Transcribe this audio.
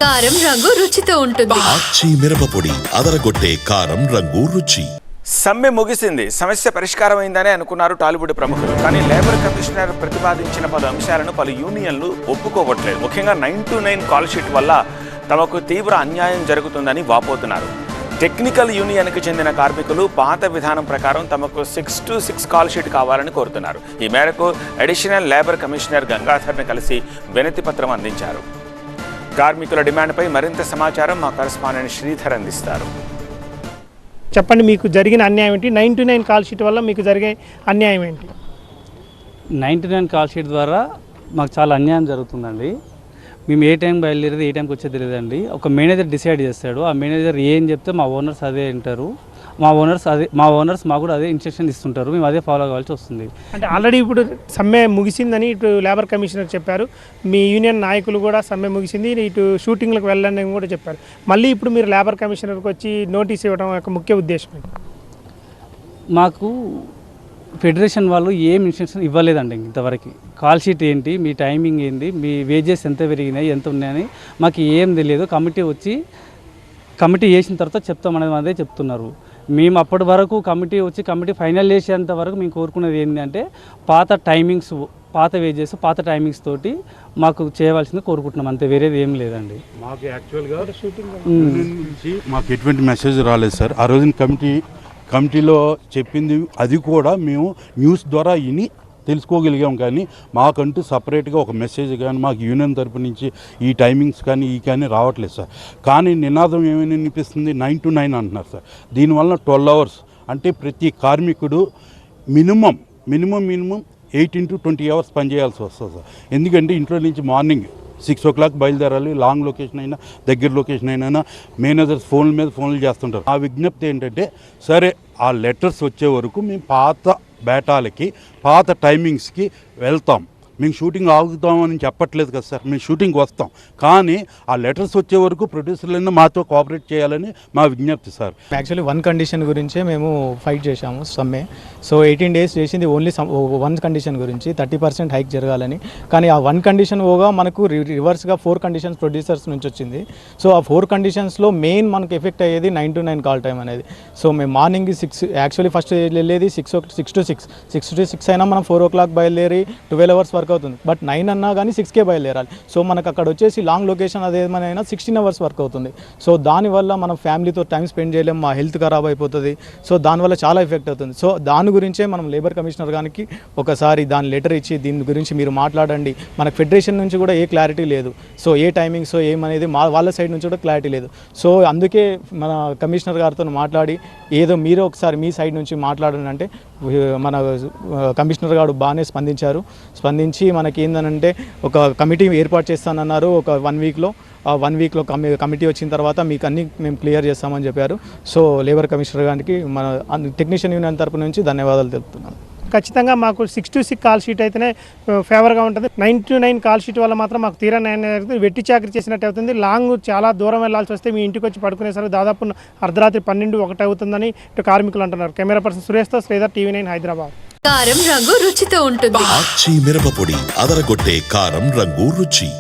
కారం రంగు రుచితో ఉంటుంది. ఆచి మిరపపొడి అదరగొట్టే కారం రంగు రుచి. సమ్మె ముగిసింది, సమస్య పరిష్కారం అయిందని అనుకున్నారు టాలీవుడ్ ప్రముఖులు. కానీ లేబర్ కమిషనర్ ప్రతిపాదించిన పలు అంశాలను పలు యూనియన్లు ఒప్పుకోవట్లేదు. ముఖ్యంగా 9-9 కాల్ షీట్ వల్ల తమకు తీవ్ర అన్యాయం జరుగుతుందని వాపోతున్నారు. టెక్నికల్ యూనియన్కి చెందిన కార్మికులు పాత విధానం ప్రకారం తమకు 6-6 కాల్ షీట్ కావాలని కోరుతున్నారు. ఈ మేరకు అడిషనల్ లేబర్ కమిషనర్ గంగాధర్ని కలిసి వినతి పత్రం అందించారు. కార్మికుల డిమాండ్పై మరింత సమాచారం మా కరెస్పాండెంట్ శ్రీధర్ అందిస్తారు. చెప్పండి, మీకు జరిగిన అన్యాయం ఏంటి? 9-9 కాల్ షీట్ వల్ల మీకు జరిగే అన్యాయం ఏంటి? 9-9 కాల్ షీట్ ద్వారా మాకు చాలా అన్యాయం జరుగుతుందండి. మేము ఏ టైం బయలుదేరేది ఏ టైంకి వచ్చేది తెలియదండి. ఒక మేనేజర్ డిసైడ్ చేస్తాడు. ఆ మేనేజర్ ఏం చెప్తే మా ఓనర్స్ అదే వింటారు. మా ఓనర్స్ మాకు కూడా అదే ఇన్స్ట్రక్షన్ ఇస్తుంటారు. మేము అదే ఫాలో కావాల్సి వస్తుంది. అంటే ఆల్రెడీ ఇప్పుడు సమ్మె ముగిసిందని ఇటు లేబర్ కమిషనర్ చెప్పారు. మీ యూనియన్ నాయకులు కూడా సమ్మె ముగిసింది, ఇటు షూటింగ్లకు వెళ్ళండి అని కూడా చెప్పారు. మళ్ళీ ఇప్పుడు మీరు లేబర్ కమిషనర్కి వచ్చి నోటీస్ ఇవ్వడం యొక్క ముఖ్య ఉద్దేశం ఏంటి? మాకు ఫెడరేషన్ వాళ్ళు ఏం ఇన్స్ట్రక్షన్ ఇవ్వలేదండి ఇంతవరకు. కాల్ షీట్ ఏంటి, మీ టైమింగ్ ఏంటి, మీ వేజెస్ ఎంత పెరిగినాయి, ఎంత ఉన్నాయని మాకు ఏం తెలియదు. కమిటీ చేసిన తర్వాత చెప్తామనేది అదే చెప్తున్నారు. మేము అప్పటి వరకు కమిటీ ఫైనల్ చేసేంత వరకు మేము కోరుకునేది ఏంటంటే పాత టైమింగ్స్, పాత వేజెస్, పాత టైమింగ్స్ తోటి మాకు చేయవలసింది కోరుకుంటున్నాం, అంతే, వేరేది ఏం లేదండి. మాకు యాక్చువల్గా నుంచి మాకు ఎటువంటి మెసేజ్ రాలేదు సార్. ఆ రోజున కమిటీలో చెప్పింది అది కూడా మేము న్యూస్ ద్వారా విని తెలుసుకోగలిగాం. కానీ మాకంటూ సపరేట్గా ఒక మెసేజ్ కానీ మాకు యూనియన్ తరపు నుంచి ఈ టైమింగ్స్ కానీ రావట్లేదు సార్. కానీ నినాదం ఏమైనా వినిపిస్తుంది, 9-9 అంటున్నారు సార్. దీనివల్ల 12 hours అంటే ప్రతి కార్మికుడు మినిమం 18-20 hours పనిచేయాల్సి వస్తుంది సార్. ఎందుకంటే ఇంట్లో నుంచి మార్నింగ్ 6 o'clock బయలుదేరాలి. లాంగ్ లొకేషన్ అయినా దగ్గర లొకేషన్ అయినా మేనేజర్స్ ఫోన్ల మీద ఫోన్లు చేస్తుంటారు. ఆ విజ్ఞప్తి ఏంటంటే, సరే ఆ లెటర్స్ వచ్చే వరకు మేము పాత బేటాలకి పాత టైమింగ్స్కి వెళ్తాం. మేము షూటింగ్ ఆగుతామని చెప్పట్లేదు కదా సార్, మేము షూటింగ్కి వస్తాం. కానీ ఆ లెటర్స్ వచ్చే వరకు ప్రొడ్యూసర్లైనా మాతో కోఆపరేట్ చేయాలని మా విజ్ఞప్తి సార్. యాక్చువల్లీ 1 కండిషన్ గురించే మేము ఫైట్ చేశాము సమ్మె. సో 18 days చేసింది ఓన్లీ 1 కండిషన్ గురించి, 30% హైక్ జరగాలని. కానీ ఆ 1 కండిషన్ పోగా మనకు రివర్స్గా 4 కండిషన్స్ ప్రొడ్యూసర్స్ నుంచి వచ్చింది. సో ఆ 4 కండిషన్స్లో మెయిన్ మనకు ఎఫెక్ట్ అయ్యేది 9-9 కాల్ టైం అనేది. సో మేము మార్నింగ్ 6, యాక్చువల్లీ ఫస్ట్ వెళ్ళేది 6 to 6 అయినా మనం 4 o'clock బయలుదేరి 12 hours వర్క్ అవుతుంది. బట్ 9 అన్నా కానీ 6కే బయలుదేరాలి. సో మనకు అక్కడ వచ్చేసి లాంగ్ లొకేషన్ అదేమైనా 16 hours వర్క్ అవుతుంది. సో దానివల్ల మనం ఫ్యామిలీతో టైం స్పెండ్ చేయలేము, మా హెల్త్ ఖరాబ్ అయిపోతుంది. సో దానివల్ల చాలా ఎఫెక్ట్ అవుతుంది. సో దాని గురించే మనం లేబర్ కమిషనర్ గారికి ఒకసారి దాని లెటర్ ఇచ్చి దీని గురించి మీరు మాట్లాడండి. మనకు ఫెడరేషన్ నుంచి కూడా ఏ క్లారిటీ లేదు. సో ఏ టైమింగ్స్ ఏమనేది వాళ్ళ సైడ్ నుంచి కూడా క్లారిటీ లేదు. సో అందుకే మన కమిషనర్ గారితో మాట్లాడి ఏదో మీరు ఒకసారి మీ సైడ్ నుంచి మాట్లాడండి అంటే మన కమిషనర్ గారు బాగానే స్పందించి మనకి ఏంటంటే ఒక కమిటీ ఏర్పాటు చేస్తానన్నారు ఒక 1 weekలో. ఆ 1 weekలో కమిటీ వచ్చిన తర్వాత మీకు అన్నీ మేము క్లియర్ చేస్తామని చెప్పారు. సో లేబర్ కమిషనర్ గారికి మన టెక్నీషియన్ యూనియన్ తరపు నుంచి ధన్యవాదాలు తెలుపుతున్నాను. ఖచ్చితంగా మాకు 6-6 కాల్ షీట్ అయితేనే ఫేవర్గా ఉంటుంది. 9-9 కాల్ షీట్ వల్ల మాత్రం మాకు తీరా న్యాయం జరుగుతుంది. వెట్టి చాకరీ చేసినట్టు అవుతుంది. లాంగ్ చాలా దూరం వెళ్లాల్సి వస్తే మీ ఇంటికి వచ్చి పడుకునేసరికి దాదాపు అర్ధరాత్రి 12-1 అవుతుందని ఇటు కార్మికులు అంటున్నారు. కెమెరా పర్సన్ సురేష్తో శ్రీధర్, TV9 హైదరాబాద్. కారం రంగు రుచితో ఉంటుంది. ఆచి మిరపపొడి అదరగొట్టే కారం రంగు రుచి.